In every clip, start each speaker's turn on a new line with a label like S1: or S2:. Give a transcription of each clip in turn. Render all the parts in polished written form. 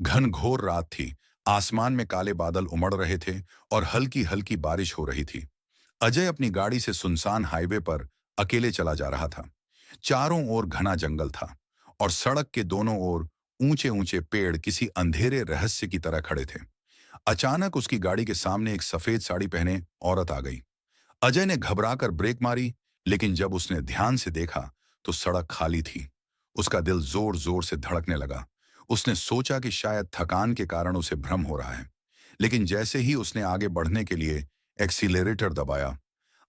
S1: घनघोर रात थी। आसमान में काले बादल उमड़ रहे थे और हल्की हल्की बारिश हो रही थी। अजय अपनी गाड़ी से सुनसान हाईवे पर अकेले चला जा रहा था। चारों ओर घना जंगल था और सड़क के दोनों ओर ऊंचे ऊंचे पेड़ किसी अंधेरे रहस्य की तरह खड़े थे। अचानक उसकी गाड़ी के सामने एक सफेद साड़ी पहने औरत आ गई। अजय ने घबराकर ब्रेक मारी, लेकिन जब उसने ध्यान से देखा तो सड़क खाली थी। उसका दिल जोर जोर से धड़कने लगा। उसने सोचा कि शायद थकान के कारण उसे भ्रम हो रहा है, लेकिन जैसे ही उसने आगे बढ़ने के लिए एक्सीलरेटर दबाया,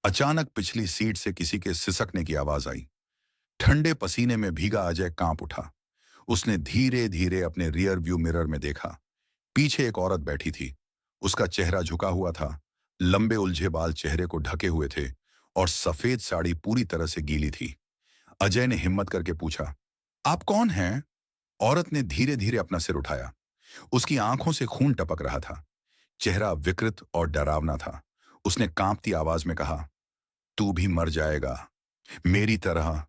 S1: अचानक पिछली सीट से किसी के सिसकने की आवाज आई। ठंडे पसीने में भीगा अजय कांप उठा। उसने धीरे धीरे अपने रियर व्यू मिरर में देखा। पीछे एक औरत बैठी थी। उसका चेहरा झुका हुआ था, लंबे उलझे बाल चेहरे को ढके हुए थे और सफेद साड़ी पूरी तरह से गीली थी। अजय ने हिम्मत करके पूछा, आप कौन हैं? औरत ने धीरे धीरे अपना सिर उठाया। उसकी आंखों से खून टपक रहा था। चेहरा विकृत और डरावना था। उसने कांपती आवाज में कहा, तू भी मर जाएगा, मेरी तरह।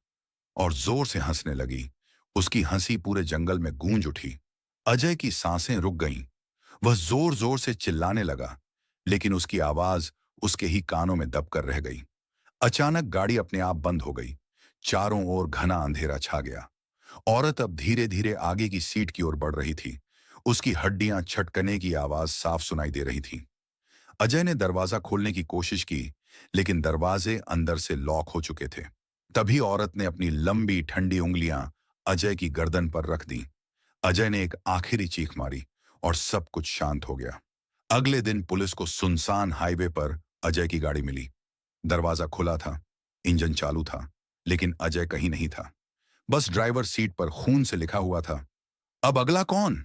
S1: और जोर से हंसने लगी। उसकी हंसी पूरे जंगल में गूंज उठी। अजय की सांसें रुक गईं। वह जोर जोर से चिल्लाने लगा, लेकिन उसकी आवाज उसके ही कानों में दबकर रह गई। अचानक गाड़ी अपने आप बंद हो गई। चारों ओर घना अंधेरा छा गया। औरत अब धीरे धीरे आगे की सीट की ओर बढ़ रही थी। उसकी हड्डियां छटकने की आवाज साफ सुनाई दे रही थी। अजय ने दरवाजा खोलने की कोशिश की, लेकिन दरवाजे अंदर से लॉक हो चुके थे। तभी औरत ने अपनी लंबी ठंडी उंगलियां अजय की गर्दन पर रख दी। अजय ने एक आखिरी चीख मारी और सब कुछ शांत हो गया। अगले दिन पुलिस को सुनसान हाईवे पर अजय की गाड़ी मिली। दरवाजा खुला था, इंजन चालू था, लेकिन अजय कहीं नहीं था। बस ड्राइवर सीट पर खून से लिखा हुआ था, अब अगला कौन?